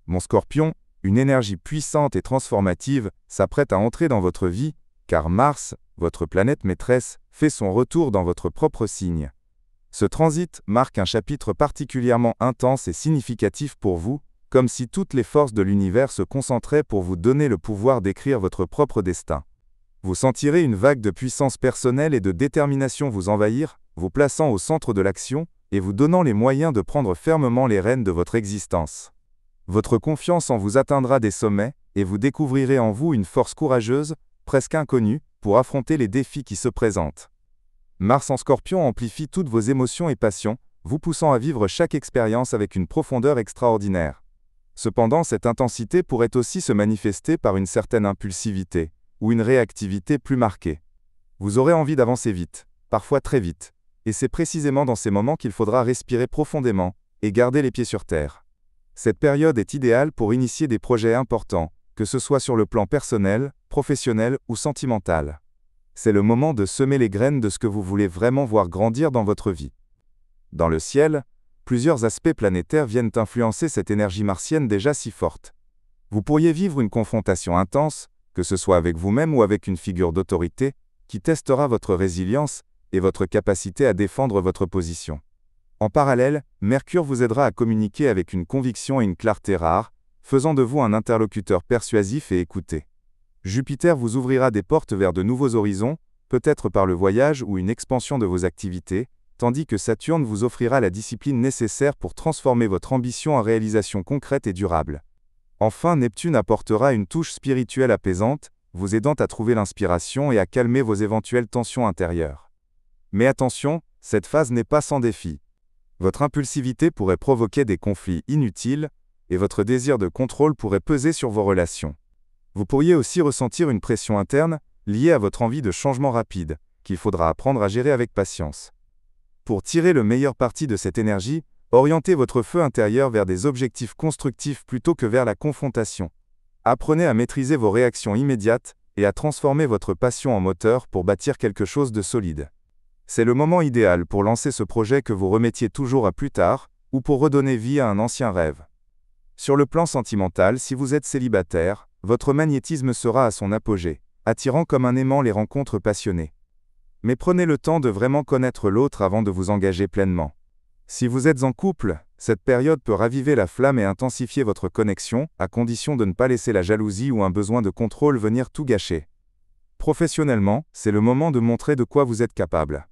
Mon Scorpion, une énergie puissante et transformative s'apprête à entrer dans votre vie, car Mars, votre planète maîtresse, fait son retour dans votre propre signe. Ce transit marque un chapitre particulièrement intense et significatif pour vous, comme si toutes les forces de l'univers se concentraient pour vous donner le pouvoir d'écrire votre propre destin. Vous sentirez une vague de puissance personnelle et de détermination vous envahir, vous plaçant au centre de l'action et vous donnant les moyens de prendre fermement les rênes de votre existence. Votre confiance en vous atteindra des sommets, et vous découvrirez en vous une force courageuse, presque inconnue, pour affronter les défis qui se présentent. Mars en Scorpion amplifie toutes vos émotions et passions, vous poussant à vivre chaque expérience avec une profondeur extraordinaire. Cependant, cette intensité pourrait aussi se manifester par une certaine impulsivité, ou une réactivité plus marquée. Vous aurez envie d'avancer vite, parfois très vite, et c'est précisément dans ces moments qu'il faudra respirer profondément, et garder les pieds sur terre. Cette période est idéale pour initier des projets importants, que ce soit sur le plan personnel, professionnel ou sentimental. C'est le moment de semer les graines de ce que vous voulez vraiment voir grandir dans votre vie. Dans le ciel, plusieurs aspects planétaires viennent influencer cette énergie martienne déjà si forte. Vous pourriez vivre une confrontation intense, que ce soit avec vous-même ou avec une figure d'autorité, qui testera votre résilience et votre capacité à défendre votre position. En parallèle, Mercure vous aidera à communiquer avec une conviction et une clarté rares, faisant de vous un interlocuteur persuasif et écouté. Jupiter vous ouvrira des portes vers de nouveaux horizons, peut-être par le voyage ou une expansion de vos activités, tandis que Saturne vous offrira la discipline nécessaire pour transformer votre ambition en réalisation concrète et durable. Enfin, Neptune apportera une touche spirituelle apaisante, vous aidant à trouver l'inspiration et à calmer vos éventuelles tensions intérieures. Mais attention, cette phase n'est pas sans défi. Votre impulsivité pourrait provoquer des conflits inutiles, et votre désir de contrôle pourrait peser sur vos relations. Vous pourriez aussi ressentir une pression interne, liée à votre envie de changement rapide, qu'il faudra apprendre à gérer avec patience. Pour tirer le meilleur parti de cette énergie, orientez votre feu intérieur vers des objectifs constructifs plutôt que vers la confrontation. Apprenez à maîtriser vos réactions immédiates, et à transformer votre passion en moteur pour bâtir quelque chose de solide. C'est le moment idéal pour lancer ce projet que vous remettiez toujours à plus tard, ou pour redonner vie à un ancien rêve. Sur le plan sentimental, si vous êtes célibataire, votre magnétisme sera à son apogée, attirant comme un aimant les rencontres passionnées. Mais prenez le temps de vraiment connaître l'autre avant de vous engager pleinement. Si vous êtes en couple, cette période peut raviver la flamme et intensifier votre connexion, à condition de ne pas laisser la jalousie ou un besoin de contrôle venir tout gâcher. Professionnellement, c'est le moment de montrer de quoi vous êtes capable.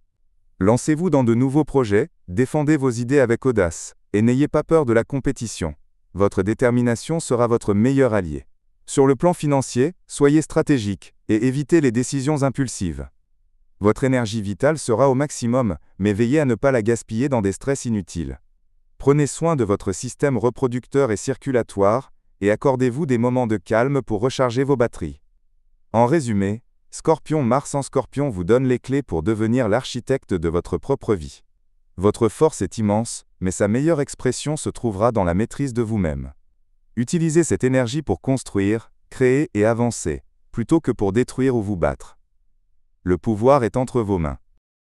Lancez-vous dans de nouveaux projets, défendez vos idées avec audace, et n'ayez pas peur de la compétition. Votre détermination sera votre meilleur allié. Sur le plan financier, soyez stratégique, et évitez les décisions impulsives. Votre énergie vitale sera au maximum, mais veillez à ne pas la gaspiller dans des stress inutiles. Prenez soin de votre système reproducteur et circulatoire, et accordez-vous des moments de calme pour recharger vos batteries. En résumé, Scorpion Mars en Scorpion vous donne les clés pour devenir l'architecte de votre propre vie. Votre force est immense, mais sa meilleure expression se trouvera dans la maîtrise de vous-même. Utilisez cette énergie pour construire, créer et avancer, plutôt que pour détruire ou vous battre. Le pouvoir est entre vos mains.